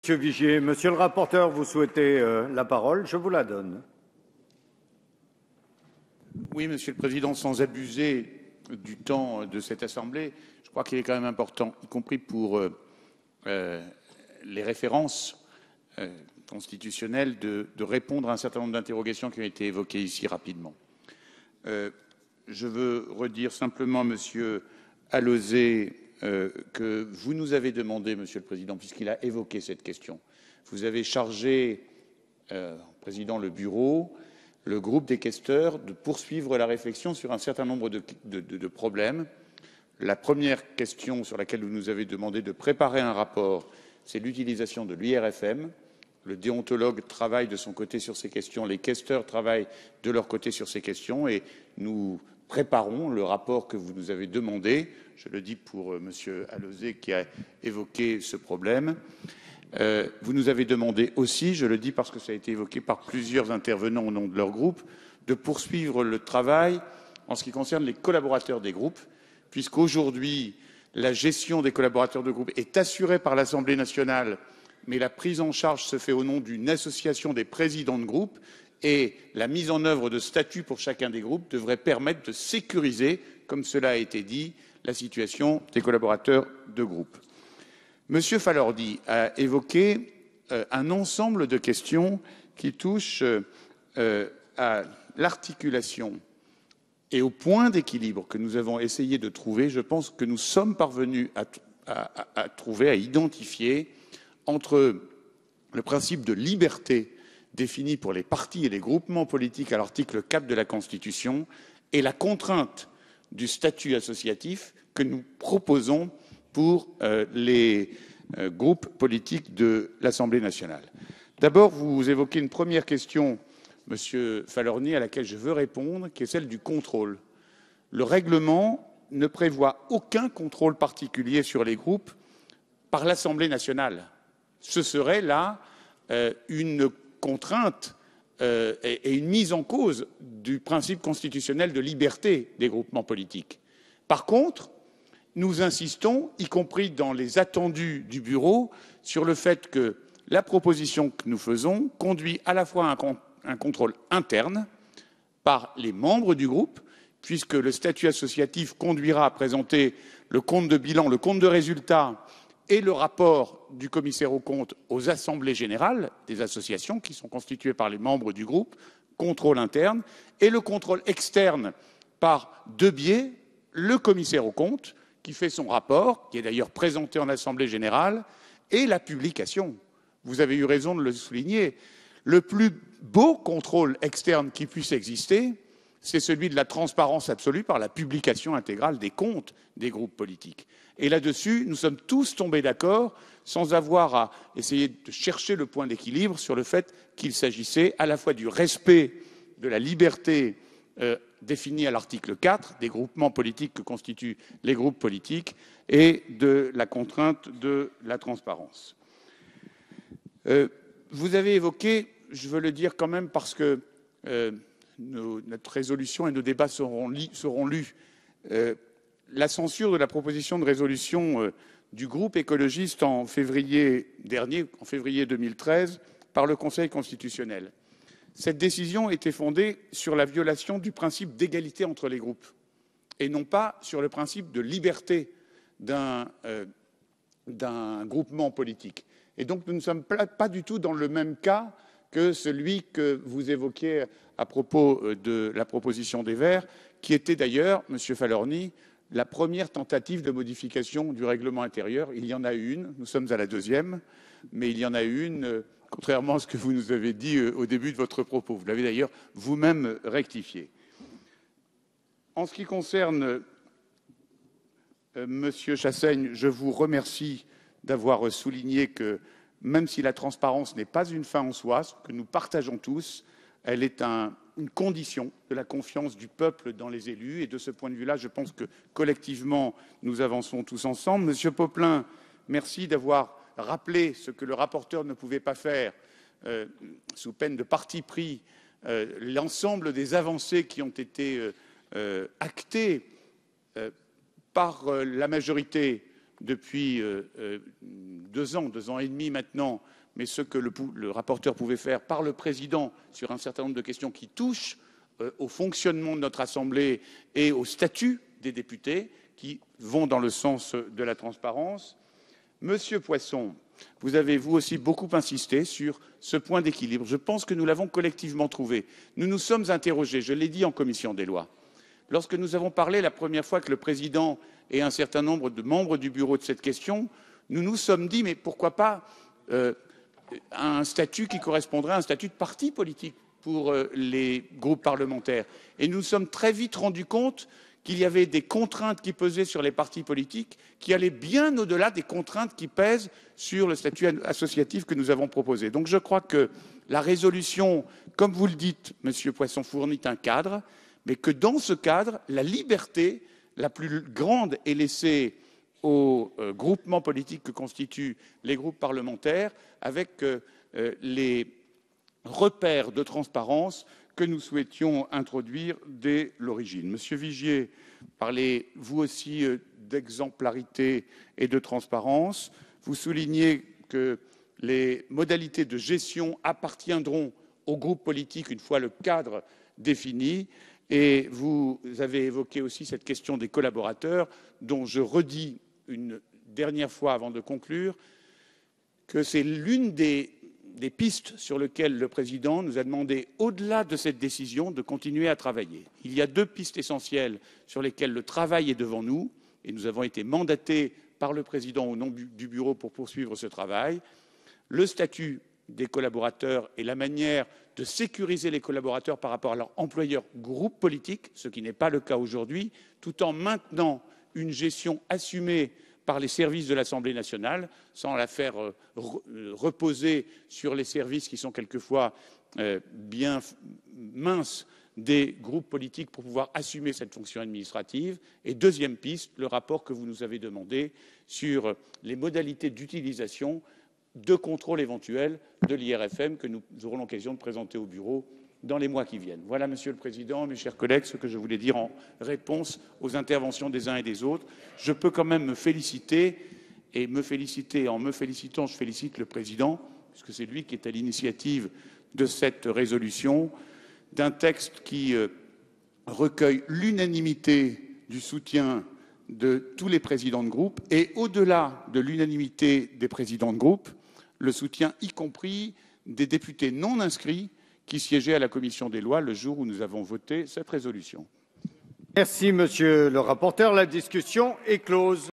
Monsieur Vigier, monsieur le rapporteur, vous souhaitez la parole? Je vous la donne. Oui, Monsieur le Président, sans abuser du temps de cette Assemblée, je crois qu'il est quand même important, y compris pour les références constitutionnelles, de répondre à un certain nombre d'interrogations qui ont été évoquées ici rapidement. Je veux redire simplement, Monsieur Alauzet, que vous nous avez demandé, Monsieur le Président, puisqu'il a évoqué cette question, vous avez chargé, Président, le bureau, le groupe des questeurs, de poursuivre la réflexion sur un certain nombre de problèmes. La première question sur laquelle vous nous avez demandé de préparer un rapport, c'est l'utilisation de l'IRFM. Le déontologue travaille de son côté sur ces questions, les questeurs travaillent de leur côté sur ces questions et nous préparons le rapport que vous nous avez demandé. Je le dis pour Monsieur Alauzet qui a évoqué ce problème. Vous nous avez demandé aussi, je le dis parce que ça a été évoqué par plusieurs intervenants au nom de leur groupe, de poursuivre le travail en ce qui concerne les collaborateurs des groupes, puisqu'aujourd'hui, la gestion des collaborateurs de groupe est assurée par l'Assemblée nationale, mais la prise en charge se fait au nom d'une association des présidents de groupe et la mise en œuvre de statuts pour chacun des groupes devrait permettre de sécuriser, comme cela a été dit, la situation des collaborateurs de groupe. Monsieur Falordi a évoqué un ensemble de questions qui touchent à l'articulation et au point d'équilibre que nous avons essayé de trouver. Je pense que nous sommes parvenus à trouver, à identifier entre le principe de liberté défini pour les partis et les groupements politiques à l'article 4 de la Constitution et la contrainte du statut associatif que nous proposons pour les groupes politiques de l'Assemblée nationale. D'abord, vous évoquez une première question, Monsieur Falorni, à laquelle je veux répondre, qui est celle du contrôle. Le règlement ne prévoit aucun contrôle particulier sur les groupes par l'Assemblée nationale. Ce serait là une contrainte et une mise en cause du principe constitutionnel de liberté des groupements politiques. Par contre, nous insistons, y compris dans les attendus du bureau, sur le fait que la proposition que nous faisons conduit à la fois à un contrôle interne par les membres du groupe, puisque le statut associatif conduira à présenter le compte de bilan, le compte de résultat et le rapport du commissaire aux comptes aux assemblées générales des associations qui sont constituées par les membres du groupe, contrôle interne, et le contrôle externe par deux biais, le commissaire aux comptes qui fait son rapport, qui est d'ailleurs présenté en assemblée générale, et la publication. Vous avez eu raison de le souligner. Le plus beau contrôle externe qui puisse exister, c'est celui de la transparence absolue par la publication intégrale des comptes des groupes politiques. Et là-dessus, nous sommes tous tombés d'accord, sans avoir à essayer de chercher le point d'équilibre sur le fait qu'il s'agissait à la fois du respect de la liberté définie à l'article 4 des groupements politiques que constituent les groupes politiques et de la contrainte de la transparence. Vous avez évoqué, je veux le dire quand même parce que notre résolution et nos débats seront lus, la censure de la proposition de résolution du groupe écologiste en février dernier, en février 2013, par le Conseil constitutionnel. Cette décision était fondée sur la violation du principe d'égalité entre les groupes et non pas sur le principe de liberté d'un groupement politique. Et donc nous ne sommes pas du tout dans le même cas que celui que vous évoquiez à propos de la proposition des Verts, qui était d'ailleurs, Monsieur Falorni, la première tentative de modification du règlement intérieur. Il y en a eu une, nous sommes à la deuxième, mais il y en a eu une, contrairement à ce que vous nous avez dit au début de votre propos. Vous l'avez d'ailleurs vous-même rectifié. En ce qui concerne Monsieur Chassaigne, je vous remercie d'avoir souligné que même si la transparence n'est pas une fin en soi, ce que nous partageons tous, elle est une condition de la confiance du peuple dans les élus. Et de ce point de vue-là, je pense que collectivement, nous avançons tous ensemble. Monsieur Poplin, merci d'avoir rappelé ce que le rapporteur ne pouvait pas faire, sous peine de parti pris, l'ensemble des avancées qui ont été actées par la majorité depuis 2 ans, 2 ans et demi maintenant, mais ce que le rapporteur pouvait faire par le président sur un certain nombre de questions qui touchent au fonctionnement de notre Assemblée et au statut des députés, qui vont dans le sens de la transparence. Monsieur Poisson, vous avez vous aussi beaucoup insisté sur ce point d'équilibre. Je pense que nous l'avons collectivement trouvé. Nous nous sommes interrogés, je l'ai dit en commission des lois. Lorsque nous avons parlé la première fois que le président et un certain nombre de membres du bureau de cette question, nous nous sommes dit mais pourquoi pas un statut qui correspondrait à un statut de parti politique pour les groupes parlementaires. Et nous nous sommes très vite rendus compte qu'il y avait des contraintes qui pesaient sur les partis politiques qui allaient bien au-delà des contraintes qui pèsent sur le statut associatif que nous avons proposé. Donc je crois que la résolution, comme vous le dites, Monsieur Poisson, fournit un cadre, mais que dans ce cadre, la liberté la plus grande est laissée aux groupements politiques que constituent les groupes parlementaires, avec les repères de transparence que nous souhaitions introduire dès l'origine. Monsieur Vigier, parlez vous aussi d'exemplarité et de transparence. Vous soulignez que les modalités de gestion appartiendront aux groupes politiques une fois le cadre défini. Et vous avez évoqué aussi cette question des collaborateurs, dont je redis une dernière fois avant de conclure que c'est l'une des pistes sur lesquelles le président nous a demandé, au-delà de cette décision, de continuer à travailler. Il y a 2 pistes essentielles sur lesquelles le travail est devant nous, et nous avons été mandatés par le président au nom du bureau pour poursuivre ce travail. Le statut des collaborateurs et la manière de sécuriser les collaborateurs par rapport à leur employeur groupe politique, ce qui n'est pas le cas aujourd'hui, tout en maintenant une gestion assumée par les services de l'Assemblée nationale, sans la faire reposer sur les services qui sont quelquefois bien minces des groupes politiques pour pouvoir assumer cette fonction administrative. Et deuxième piste, le rapport que vous nous avez demandé sur les modalités d'utilisation de contrôle éventuel de l'IRFM que nous aurons l'occasion de présenter au bureau dans les mois qui viennent. Voilà, Monsieur le Président, mes chers collègues, ce que je voulais dire en réponse aux interventions des uns et des autres. Je peux quand même me féliciter, et en me félicitant, je félicite le Président, puisque c'est lui qui est à l'initiative de cette résolution, d'un texte qui recueille l'unanimité du soutien de tous les présidents de groupe et, au-delà de l'unanimité des présidents de groupe, le soutien y compris des députés non inscrits qui siégeaient à la commission des lois le jour où nous avons voté cette résolution. Merci, Monsieur le rapporteur. La discussion est close.